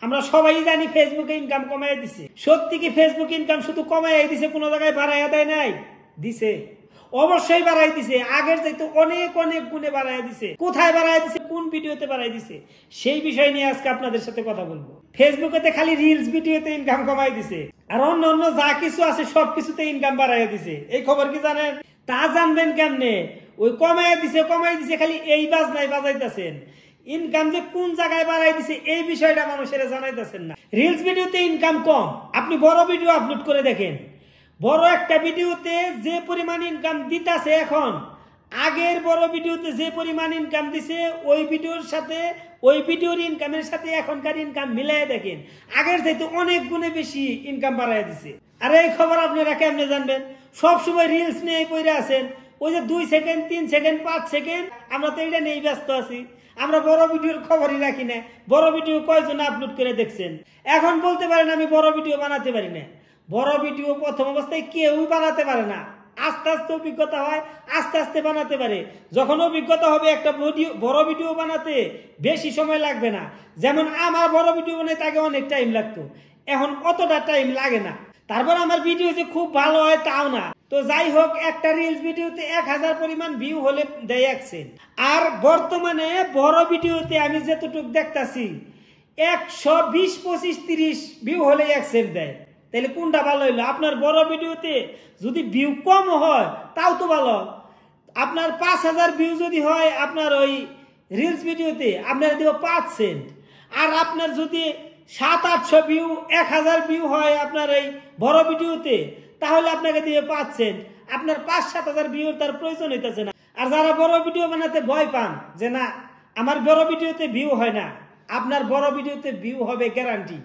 আমরা সবাই জানি ফেসবুকে ইনকাম কমায় দিছে। সত্যি কি ফেসবুক ইনকাম শুধু কমায় দিছে, কোনো জায়গায় বাড়াইয়া দেয় নাই? দিছে, অবশ্যই বাড়াই দিছে। আগের চাইতে অনেক অনেক গুণে বাড়াই দিছে। কোথায় বাড়াই দিছে, কোন ভিডিওতে বাড়াই দিছে, সেই বিষয় নিয়ে আজকে আপনাদের সাথে কথা বলবো। ফেসবুকেতে খালি রিলস ভিডিওতে ইনকাম কমাই দিছে, আর অন্য অন্য যা কিছু আছে সবকিছুতে ইনকাম বাড়াই দিছে। এই খবর কি জানেন? তা জানবেন কেমনে? ওই কমাই দিছে খালি এই বাজনায় বাজাইতেছেন। ইনকাম যে কোন জায়গায় বাড়াই দিছে এই বিষয়টা মানুষের জানাইতেছেন না। রিলস ভিডিওতে ইনকাম কম, আপনি বড় ভিডিও আপলোড করে দেখেন। বড় একটা ভিডিওতে যে পরিমাণ ইনকাম দিতেছে এখন, আগের বড় ভিডিওতে যে পরিমাণ ইনকাম দিছে ওই ভিডিওর সাথে, ওই ভিডিওর ইনকামের সাথে এখনকার ইনকাম মিলাই দেখেন, আগের চাইতে অনেক গুণে বেশি ইনকাম বাড়াই দিছে। আর এই খবর আপনারা কেমনে জানবেন? সবসময় রিলস নিয়ে পড়ে আছেন, ওই যে 2 সেকেন্ড 3 সেকেন্ড 5 সেকেন্ড, আমরা তো এটা নিয়েই ব্যস্ত আছি। আমরা বড় ভিডিওর খবরই রাখি না। বড় ভিডিও কয়জন আপলোড করে দেখছেন? এখন বলতে পারেন আমি বড় ভিডিও বানাতে পারি না। বড় ভিডিও প্রথম অবস্থায় কেউই বানাতে পারে না, আস্তে আস্তে অভিজ্ঞতা হয়, আস্তে আস্তে বানাতে পারে। যখন অভিজ্ঞতা হবে একটা বড় ভিডিও বানাতে বেশি সময় লাগবে না। যেমন আমার বড় ভিডিও বানাতে আগে অনেক টাইম লাগতো, এখন অতটা টাইম লাগে না। তারপর আমার ভিডিও যে খুব ভালো হয় তাও না। তো যাই হোক, একটা রিলস ভিডিওতে 1000 পরিমাণ ভিউ হলে দেয় 1 সেন্ট। আর বর্তমানে বড় ভিডিওতে আমি যতটুকু দেখতাছি 120 25 30 ভিউ হলে 1 সেন্ট দেয়। তাহলে কোনটা ভালো হইলো? আপনার বড় ভিডিওতে যদি ভিউ কম হয় তাও তো ভালো। আপনার 5000 ভিউ যদি হয় আপনার ওই রিলস ভিডিওতে, আপনার দিব 5 সেন্ট। আর আপনার যদি 700-800 ভিউ 1000 ভিউ হয় আপনার এই বড় ভিডিওতে, তাহলে আপনাকে দিবে 5 সেন্ট। আপনার 5-7 ভিউ তার প্রয়োজন হইতেছে না। আর যারা বড় ভিডিও বানাতে ভয় পান যে না আমার বড় ভিডিওতে ভিউ হয় না, আপনার বড় ভিডিওতে ভিউ হবে গ্যারান্টি।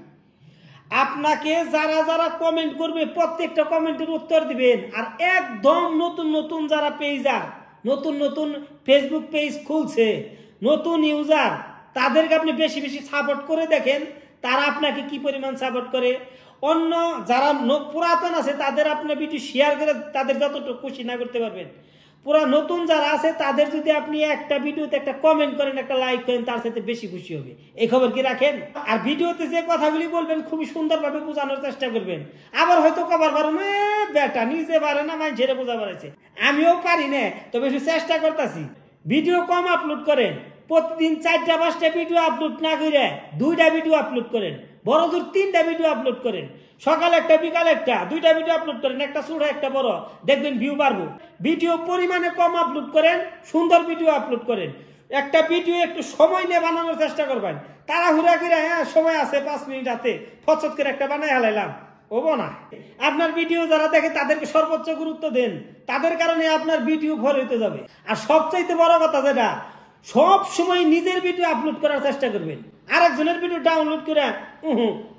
আপনাকে যারা যারা কমেন্ট করবে প্রত্যেকটা কমেন্টের উত্তর দিবেন। আর একদম নতুন নতুন যারা পেজার, নতুন নতুন ফেসবুক পেজ খুলছে, নতুন ইউজার, তাদেরকে আপনি বেশি বেশি সাপোর্ট করে দেখেন তারা আপনাকে কি পরিমাণ সাপোর্ট করে। অন্য যারা পুরাতন আছে তাদের আপনি ভিডিও শেয়ার করে তাদের যতটুকু খুশি না করতে পারবেন, পুরা নতুন যারা আছে তাদের যদি আপনি একটা ভিডিওতে একটা কমেন্ট করেন, একটা লাইক করেন, তার সাথে বেশি খুশি হবে। এই খবর কি রাখেন? আর ভিডিওতে যে কথাগুলি বলবেন খুবই সুন্দরভাবে বোঝানোর চেষ্টা করবেন। আবার হয়তো কবার পারো না, বেটা নিজে পারে না, মাই ঝেড়ে বোঝা পারেছে। আমিও পারি না, তবে একটু চেষ্টা করতেছি। ভিডিও কম আপলোড করেন, প্রতিদিন 4টা-5টা ভিডিও আপলোড না করে 2টা ভিডিও আপলোড করেন, বড় জোর 3টা ভিডিও আপলোড করেন। সকাল একটা বিকাল একটা, 2টা ভিডিও আপলোড করেন, একটা ছোট একটা বড়, দেখবেন ভিউ বাড়বো। ভিডিও পরিমাণে কম আপলোড করেন, সুন্দর ভিডিও আপলোড করেন। একটা ভিডিও একটু সময় নিয়ে বানানোর চেষ্টা করবেন। তাড়াহুড়া করে হ্যাঁ সময় আছে 5 মিনিট হাতে ফচত করে একটা বানাই হালাইলাম, হবো না। আপনার ভিডিও যারা দেখে তাদেরকে সর্বোচ্চ গুরুত্ব দেন, তাদের কারণে আপনার ভিডিও ভর হইতে যাবে। আর সবচাইতে বড় কথা যেটা, সব সময় নিজের ভিডিও আপলোড করার চেষ্টা করবেন। আরেকজনের ভিডিও ডাউনলোড করে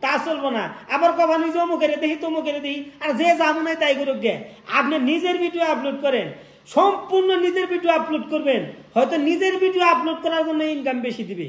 তা চলবো না। আবার কবা নিজে অমুকের দেখি তমুকের দেখি, আর যে যাবো নাই তাই করুক গে। আপনি নিজের ভিডিও আপলোড করেন, সম্পূর্ণ নিজের ভিডিও আপলোড করবেন, হয়তো নিজের ভিডিও আপলোড করার জন্য ইনকাম বেশি দিবে।